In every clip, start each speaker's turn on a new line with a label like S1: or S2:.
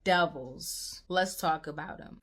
S1: Devils. Let's talk about them.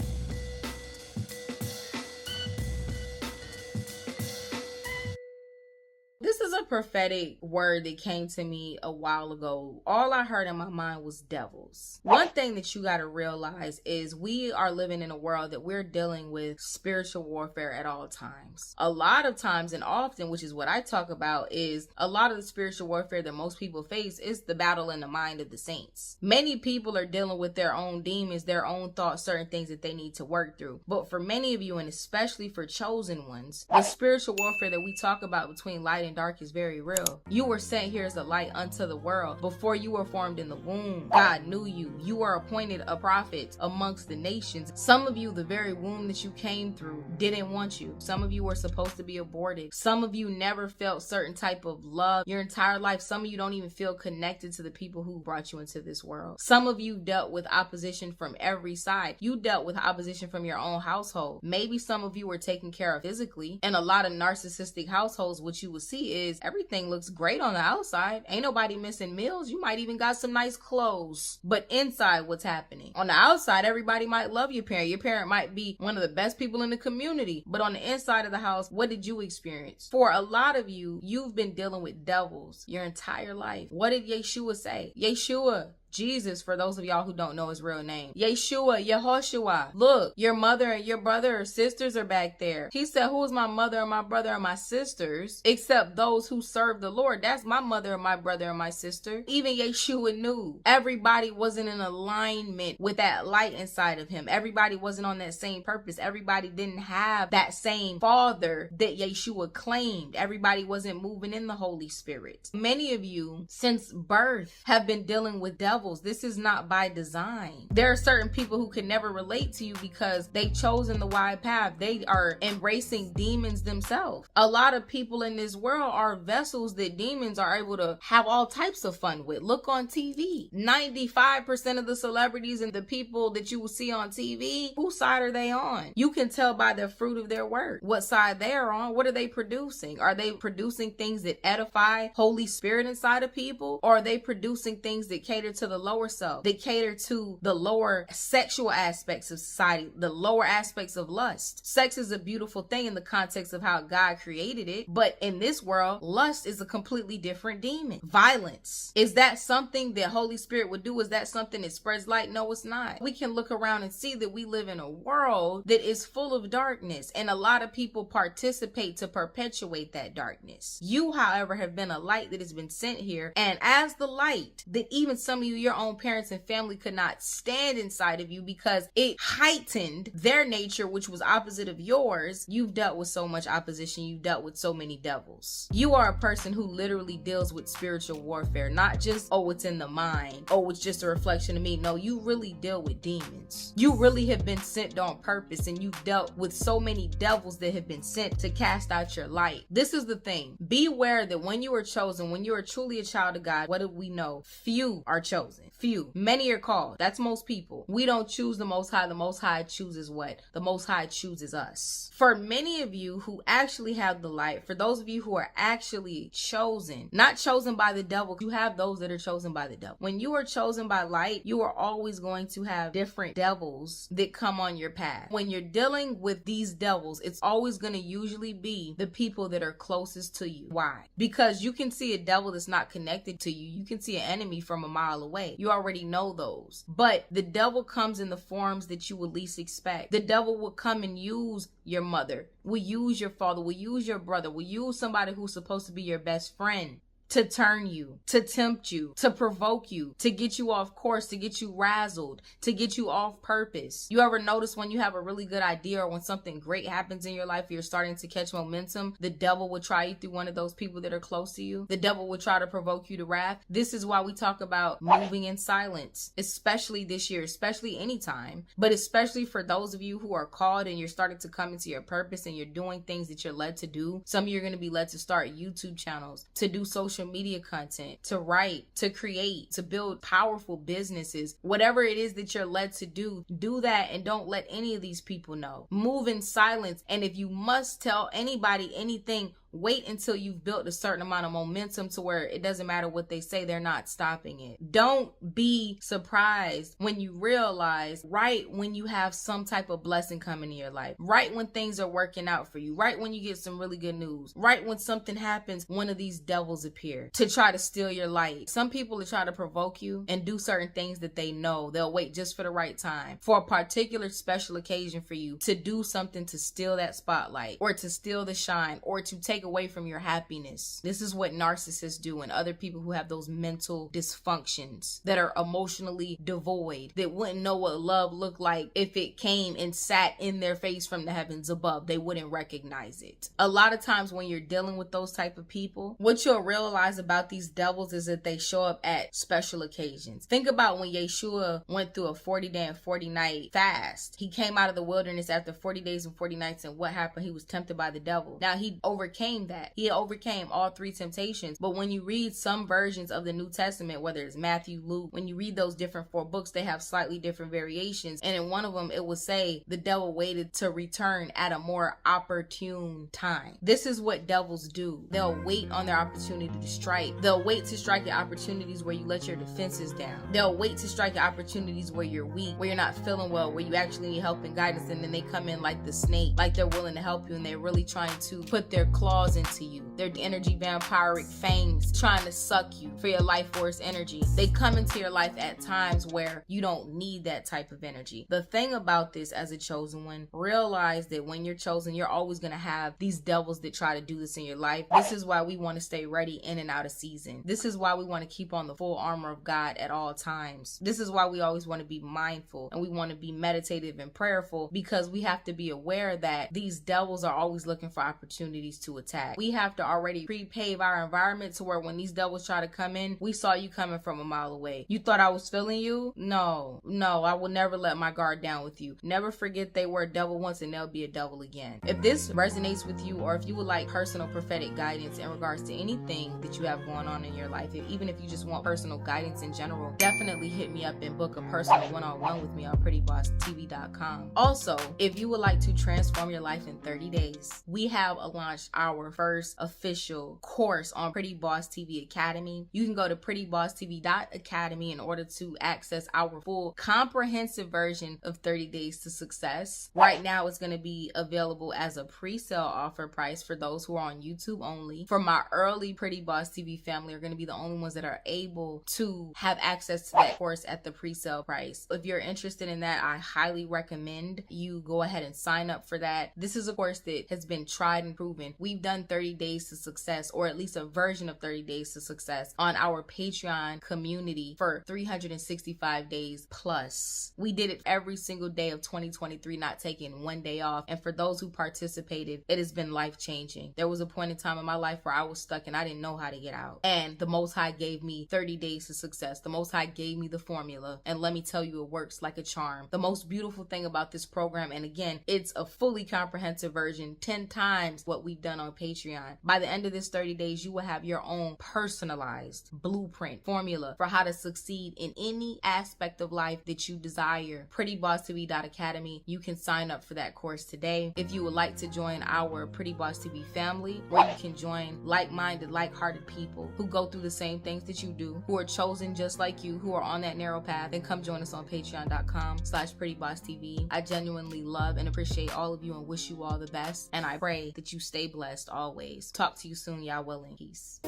S1: This is a prophetic word that came to me a while ago. All I heard in my mind was devils. One thing that you got to realize is we are living in a world that we're dealing with spiritual warfare at all times. A lot of times and often, which is what I talk about, is a lot of the spiritual warfare that most people face is the battle in the mind of the saints. Many people are dealing with their own demons, their own thoughts, certain things that they need to work through. But for many of you, and especially for chosen ones, the spiritual warfare that we talk about between light and dark is very real. You were sent here as a light unto the world. Before you were formed in the womb, God knew you. You were appointed a prophet amongst the nations. Some of you, the very womb that you came through didn't want you. Some of you were supposed to be aborted. Some of you never felt certain type of love your entire life. Some of you don't even feel connected to the people who brought you into this world. Some of you dealt with opposition from every side. You dealt with opposition from your own household. Maybe some of you were taken care of physically. In a lot of narcissistic households, what you will see is everything looks great on the outside. Ain't nobody missing meals. You might even got some nice clothes. But inside, what's happening? On the outside, everybody might love your parent. Your parent might be one of the best people in the community. But on the inside of the house, what did you experience? For a lot of you, you've been dealing with devils your entire life. What did Yeshua say? Yeshua, Jesus, for those of y'all who don't know his real name. Yeshua, Yehoshua. Look, your mother and your brother or sisters are back there. He said, who is my mother and my brother and my sisters? Except those who serve the Lord. That's my mother and my brother and my sister. Even Yeshua knew everybody wasn't in alignment with that light inside of him. Everybody wasn't on that same purpose. Everybody didn't have that same father that Yeshua claimed. Everybody wasn't moving in the Holy Spirit. Many of you, since birth, have been dealing with devils. This is not by design. There are certain people who can never relate to you because they've chosen the wide path. They are embracing demons themselves. A lot of people in this world are vessels that demons are able to have all types of fun with. Look on TV. 95% of the celebrities and the people that you will see on TV, whose side are they on? You can tell by the fruit of their work what side they are on. What are they producing? Are they producing things that edify Holy Spirit inside of people? Or are they producing things that cater to the lower self, that cater to the lower sexual aspects of society, the lower aspects of lust? Sex is a beautiful thing in the context of how God created it, but in this world, lust is a completely different demon. Violence, is that something that Holy Spirit would do? Is that something that spreads light? No, it's not. We can look around and see that we live in a world that is full of darkness, and a lot of people participate to perpetuate that darkness. You, however, have been a light that has been sent here, and as the light that even some of you, your own parents and family, could not stand inside of you because it heightened their nature, which was opposite of yours. You've dealt with so much opposition. You've dealt with so many devils. You are a person who literally deals with spiritual warfare, not just, oh, it's in the mind. Oh, it's just a reflection of me. No, you really deal with demons. You really have been sent on purpose, and you've dealt with so many devils that have been sent to cast out your light. This is the thing. Beware that when you are chosen, when you are truly a child of God, what do we know? Few are chosen. Few. Many are called. That's most people. We don't choose the Most High. The Most High chooses what? The Most High chooses us. For many of you who actually have the light, for those of you who are actually chosen, not chosen by the devil, you have those that are chosen by the devil. When you are chosen by light, you are always going to have different devils that come on your path. When you're dealing with these devils, it's always going to usually be the people that are closest to you. Why? Because you can see a devil that's not connected to you. You can see an enemy from a mile away. You already know those. But the devil comes in the forms that you would least expect. The devil will come and use your mother, will use your father, will use your brother, will use somebody who's supposed to be your best friend to turn you, to tempt you, to provoke you, to get you off course, to get you razzled, to get you off purpose. You ever notice when you have a really good idea or when something great happens in your life, you're starting to catch momentum, the devil will try you through one of those people that are close to you. The devil will try to provoke you to wrath. This is why we talk about moving in silence, especially this year, especially anytime, but especially for those of you who are called and you're starting to come into your purpose and you're doing things that you're led to do. Some of you are going to be led to start YouTube channels, to do social media content, to write, to create, to build powerful businesses. Whatever it is that you're led to do, do that and don't let any of these people know. Move in silence. And if you must tell anybody anything, Wait until you've built a certain amount of momentum to where it doesn't matter what they say, they're not stopping it. Don't be surprised when you realize right when you have some type of blessing coming in your life, right when things are working out for you, right when you get some really good news, right when something happens, one of these devils appear to try to steal your light. Some people will try to provoke you and do certain things that they know. They'll wait just for the right time, for a particular special occasion for you to do something to steal that spotlight or to steal the shine or to take away from your happiness. This is what narcissists do and other people who have those mental dysfunctions that are emotionally devoid, that wouldn't know what love looked like if it came and sat in their face from the heavens above. They wouldn't recognize it. A lot of times when you're dealing with those type of people, what you'll realize about these devils is that they show up at special occasions. Think about when Yeshua went through a 40-day and 40-night fast. He came out of the wilderness after 40 days and 40 nights, and what happened? He was tempted by the devil. Now, he overcame that. He overcame all 3 temptations. But when you read some versions of the New Testament, whether it's Matthew, Luke, when you read those different 4 books, they have slightly different variations. And in one of them, it will say the devil waited to return at a more opportune time. This is what devils do. They'll wait on their opportunity to strike. They'll wait to strike at opportunities where you let your defenses down. They'll wait to strike at opportunities where you're weak, where you're not feeling well, where you actually need help and guidance, and then they come in like the snake, like they're willing to help you, and they're really trying to put their claws into you. Their energy vampiric fangs trying to suck you for your life force energy. They come into your life at times where you don't need that type of energy. The thing about this as a chosen one, realize that when you're chosen, you're always going to have these devils that try to do this in your life. This is why we want to stay ready in and out of season. This is why we want to keep on the full armor of God at all times. This is why we always want to be mindful and we want to be meditative and prayerful, because we have to be aware that these devils are always looking for opportunities to attack. We have to already pre-pave our environment to where when these devils try to come in, we saw you coming from a mile away. You thought I was feeling you? No, I will never let my guard down with you. Never forget they were a devil once and they'll be a devil again. If this resonates with you, or if you would like personal prophetic guidance in regards to anything that you have going on in your life, even if you just want personal guidance in general, definitely hit me up and book a personal one-on-one with me on prettybossTV.com. Also, if you would like to transform your life in 30 days, we have launched our first official course on Pretty Boss TV Academy. You can go to prettybossTV.academy in order to access our full comprehensive version of 30 Days to Success. Right now, it's going to be available as a pre-sale offer price for those who are on YouTube only. For my early Pretty Boss TV family are going to be the only ones that are able to have access to that course at the pre-sale price. If you're interested in that, I highly recommend you go ahead and sign up for that. This is a course that has been tried and proven. We've done 30 Days to Success, or at least a version of 30 Days to Success, on our Patreon community for 365 days plus. We did it every single day of 2023, not taking one day off. And for those who participated, it has been life-changing. There was a point in time in my life where I was stuck and I didn't know how to get out. And the Most High gave me 30 Days to Success. The Most High gave me the formula. And let me tell you, it works like a charm. The most beautiful thing about this program, and again, it's a fully comprehensive version, 10 times what we've done on Patreon. By the end of this 30 days, you will have your own personalized blueprint formula for how to succeed in any aspect of life that you desire. PrettyBossTV.academy. You can sign up for that course today. If you would like to join our Pretty Boss TV family, where you can join like-minded, like-hearted people who go through the same things that you do, who are chosen just like you, who are on that narrow path, then come join us on patreon.com/PrettyBossTV. I genuinely love and appreciate all of you and wish you all the best. And I pray that you stay blessed always. Talk to you soon, y'all. Well, in peace.